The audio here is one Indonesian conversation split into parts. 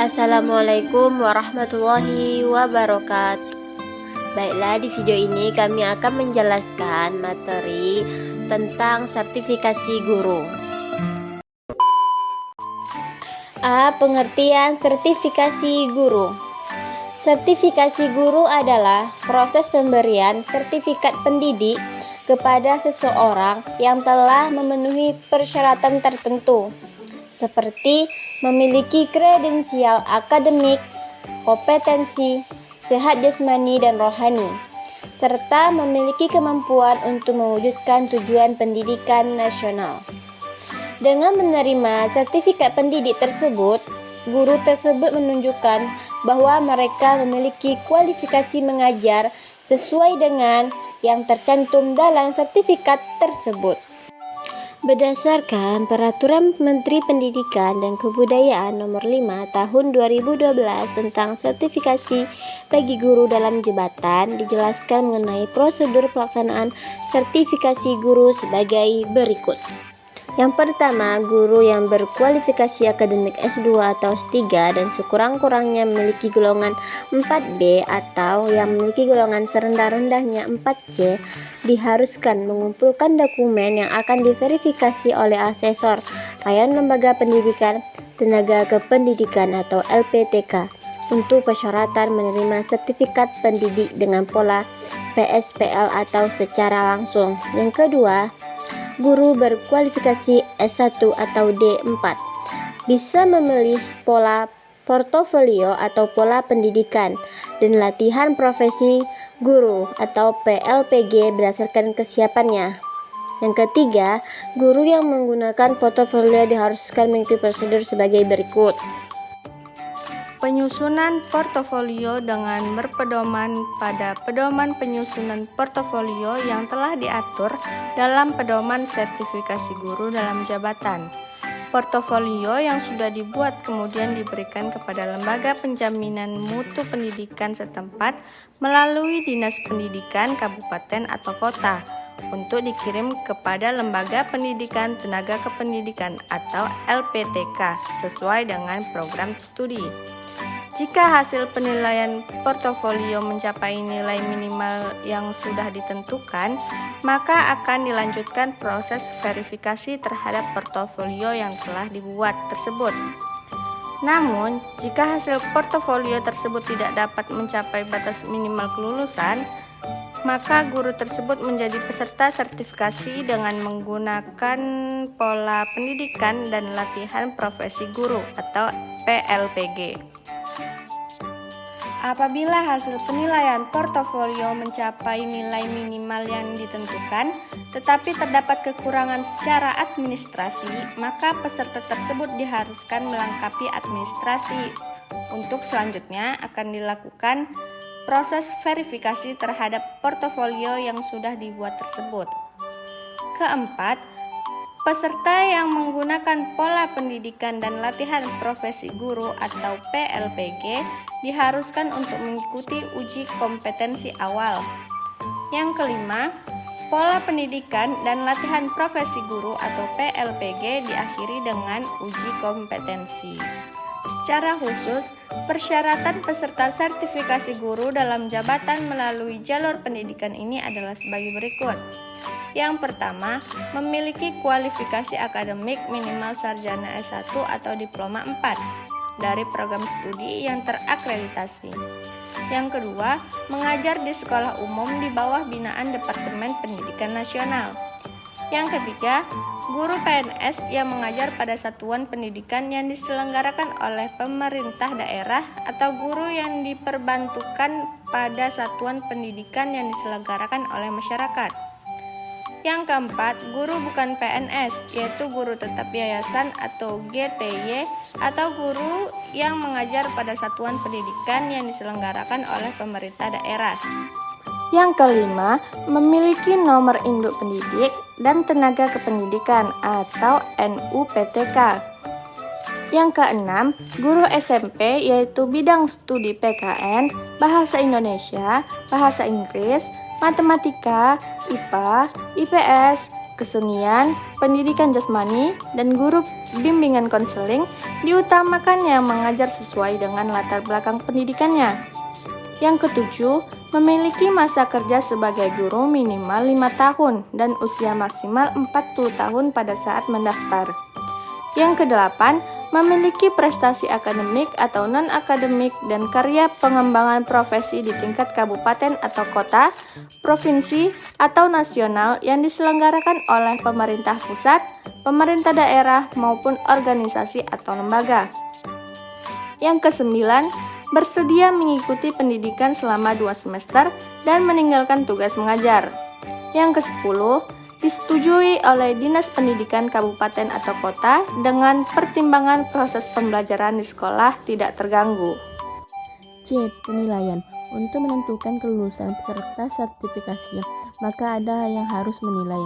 Assalamualaikum warahmatullahi wabarakatuh. Baiklah, di video ini kami akan menjelaskan materi tentang sertifikasi guru. A. Pengertian sertifikasi guru. Sertifikasi guru adalah proses pemberian sertifikat pendidik kepada seseorang yang telah memenuhi persyaratan tertentu, seperti memiliki kredensial akademik, kompetensi, sehat jasmani dan rohani, serta memiliki kemampuan untuk mewujudkan tujuan pendidikan nasional. Dengan menerima sertifikat pendidik tersebut, guru tersebut menunjukkan bahwa mereka memiliki kualifikasi mengajar sesuai dengan yang tercantum dalam sertifikat tersebut. Berdasarkan Peraturan Menteri Pendidikan dan Kebudayaan Nomor 5 Tahun 2012 tentang sertifikasi bagi guru dalam jabatan, dijelaskan mengenai prosedur pelaksanaan sertifikasi guru sebagai berikut. Yang pertama, guru yang berkualifikasi akademik S2 atau S3 dan sekurang-kurangnya memiliki golongan 4B atau yang memiliki golongan serendah-rendahnya 4C diharuskan mengumpulkan dokumen yang akan diverifikasi oleh asesor Rayon Lembaga Pendidikan Tenaga Kependidikan atau LPTK untuk persyaratan menerima sertifikat pendidik dengan pola PSPL atau secara langsung. Yang kedua, guru berkualifikasi S1 atau D4 bisa memilih pola portofolio atau pola pendidikan dan latihan profesi guru atau PLPG berdasarkan kesiapannya. Yang ketiga, guru yang menggunakan portofolio diharuskan mengikuti prosedur sebagai berikut. Penyusunan portofolio dengan berpedoman pada pedoman penyusunan portofolio yang telah diatur dalam pedoman sertifikasi guru dalam jabatan. Portofolio yang sudah dibuat kemudian diberikan kepada lembaga penjaminan mutu pendidikan setempat melalui Dinas Pendidikan Kabupaten atau Kota untuk dikirim kepada Lembaga Pendidikan Tenaga Kependidikan atau LPTK sesuai dengan program studi. Jika hasil penilaian portofolio mencapai nilai minimal yang sudah ditentukan, maka akan dilanjutkan proses verifikasi terhadap portofolio yang telah dibuat tersebut. Namun, jika hasil portofolio tersebut tidak dapat mencapai batas minimal kelulusan, maka guru tersebut menjadi peserta sertifikasi dengan menggunakan pola pendidikan dan latihan profesi guru atau PLPG. Apabila hasil penilaian portofolio mencapai nilai minimal yang ditentukan, tetapi terdapat kekurangan secara administrasi, maka peserta tersebut diharuskan melengkapi administrasi. Untuk selanjutnya akan dilakukan proses verifikasi terhadap portofolio yang sudah dibuat tersebut. Keempat, peserta yang menggunakan pola pendidikan dan latihan profesi guru atau PLPG diharuskan untuk mengikuti uji kompetensi awal. Yang kelima, pola pendidikan dan latihan profesi guru atau PLPG diakhiri dengan uji kompetensi. Secara khusus, persyaratan peserta sertifikasi guru dalam jabatan melalui jalur pendidikan ini adalah sebagai berikut. Yang pertama, memiliki kualifikasi akademik minimal sarjana S1 atau diploma 4 dari program studi yang terakreditasi. Yang kedua, mengajar di sekolah umum di bawah binaan Departemen Pendidikan Nasional. Yang ketiga, guru PNS yang mengajar pada satuan pendidikan yang diselenggarakan oleh pemerintah daerah atau guru yang diperbantukan pada satuan pendidikan yang diselenggarakan oleh masyarakat. Yang keempat, guru bukan PNS, yaitu guru tetap yayasan atau GTY, atau guru yang mengajar pada satuan pendidikan yang diselenggarakan oleh pemerintah daerah. Yang kelima, memiliki nomor induk pendidik dan tenaga kependidikan atau NUPTK. Yang keenam, guru SMP yaitu bidang studi PKN, Bahasa Indonesia, Bahasa Inggris, Matematika, IPA, IPS, kesenian, pendidikan jasmani, dan guru bimbingan konseling diutamakan yang mengajar sesuai dengan latar belakang pendidikannya. Yang ketujuh, memiliki masa kerja sebagai guru minimal 5 tahun dan usia maksimal 40 tahun pada saat mendaftar. Yang kedelapan, memiliki prestasi akademik atau non-akademik dan karya pengembangan profesi di tingkat kabupaten atau kota, provinsi, atau nasional yang diselenggarakan oleh pemerintah pusat, pemerintah daerah, maupun organisasi atau lembaga. Yang kesembilan, bersedia mengikuti pendidikan selama 2 semester dan meninggalkan tugas mengajar. Yang kesepuluh, disetujui oleh Dinas Pendidikan Kabupaten atau Kota dengan pertimbangan proses pembelajaran di sekolah tidak terganggu. C. Penilaian. Untuk menentukan kelulusan peserta sertifikasi, maka ada yang harus menilai.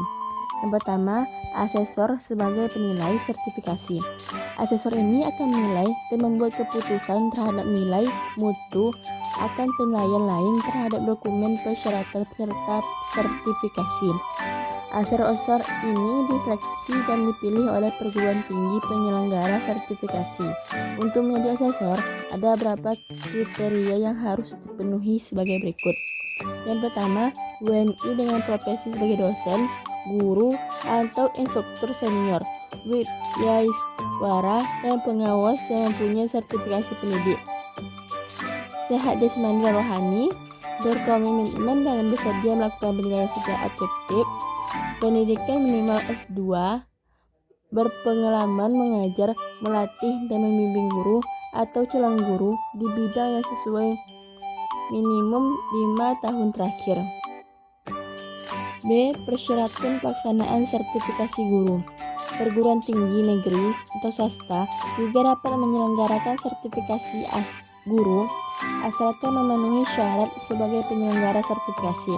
Yang pertama, asesor sebagai penilai sertifikasi. Asesor ini akan menilai dan membuat keputusan terhadap nilai mutu akan penilaian lain terhadap dokumen persyaratan peserta sertifikasi. Asesor ini diseleksi dan dipilih oleh perguruan tinggi penyelenggara sertifikasi. Untuk menjadi asesor, ada beberapa kriteria yang harus dipenuhi sebagai berikut. Yang pertama, WNI dengan profesi sebagai dosen, guru, atau instruktur senior, widyawara, dan pengawas yang mempunyai sertifikasi pendidik. Sehat jasmani dan rohani, berkomitmen dalam bersedia melakukan penilaian secara objektif, pendidikan minimal S2, berpengalaman mengajar, melatih, dan membimbing guru atau calon guru di bidang yang sesuai minimum 5 tahun terakhir. B. Persyaratan pelaksanaan sertifikasi guru. Perguruan tinggi negeri atau swasta juga dapat menyelenggarakan sertifikasi guru asalkan memenuhi syarat sebagai penyelenggara sertifikasi.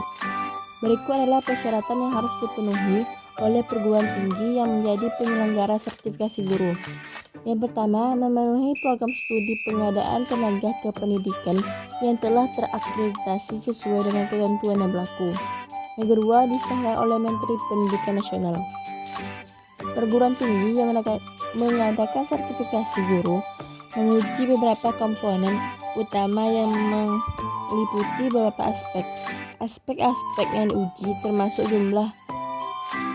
Berikut adalah persyaratan yang harus dipenuhi oleh perguruan tinggi yang menjadi penyelenggara sertifikasi guru. Yang pertama, memenuhi program studi pengadaan tenaga kependidikan yang telah terakreditasi sesuai dengan ketentuan yang berlaku. Yang kedua, disahkan oleh Menteri Pendidikan Nasional. Perguruan tinggi yang mengadakan sertifikasi guru menguji beberapa komponen utama yang meliputi beberapa aspek. Aspek-aspek yang diuji termasuk jumlah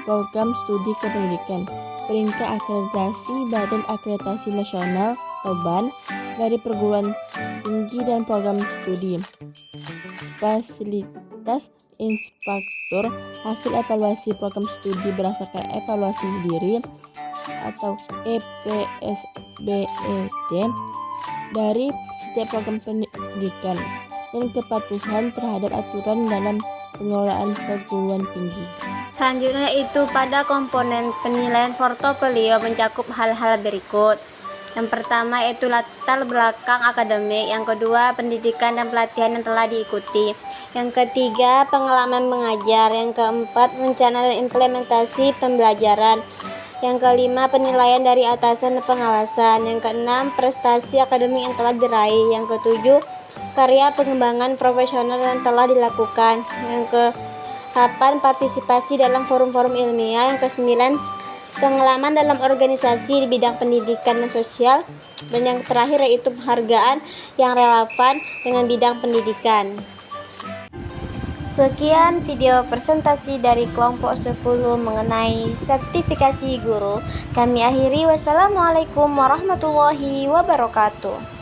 program studi kependidikan, peringkat akreditasi Badan Akreditasi Nasional atau BAN dari perguruan tinggi dan program studi, fasilitas inspektur, hasil evaluasi program studi berdasarkan evaluasi diri atau EPSBED dari setiap program pendidikan, dan kepatuhan terhadap aturan dalam pengelolaan perguruan tinggi. Selanjutnya itu pada komponen penilaian portofolio mencakup hal-hal berikut. Yang pertama yaitu latar belakang akademik, yang kedua pendidikan dan pelatihan yang telah diikuti, yang ketiga pengalaman mengajar, yang keempat rencana dan implementasi pembelajaran, yang kelima penilaian dari atasan dan pengawasan, yang keenam prestasi akademik yang telah diraih, yang ketujuh karya pengembangan profesional yang telah dilakukan, yang ke-8 partisipasi dalam forum-forum ilmiah, yang ke-9 pengalaman dalam organisasi di bidang pendidikan dan sosial, dan yang terakhir yaitu penghargaan yang relevan dengan bidang pendidikan. Sekian video presentasi dari kelompok 10 mengenai sertifikasi guru. Kami akhiri, wassalamualaikum warahmatullahi wabarakatuh.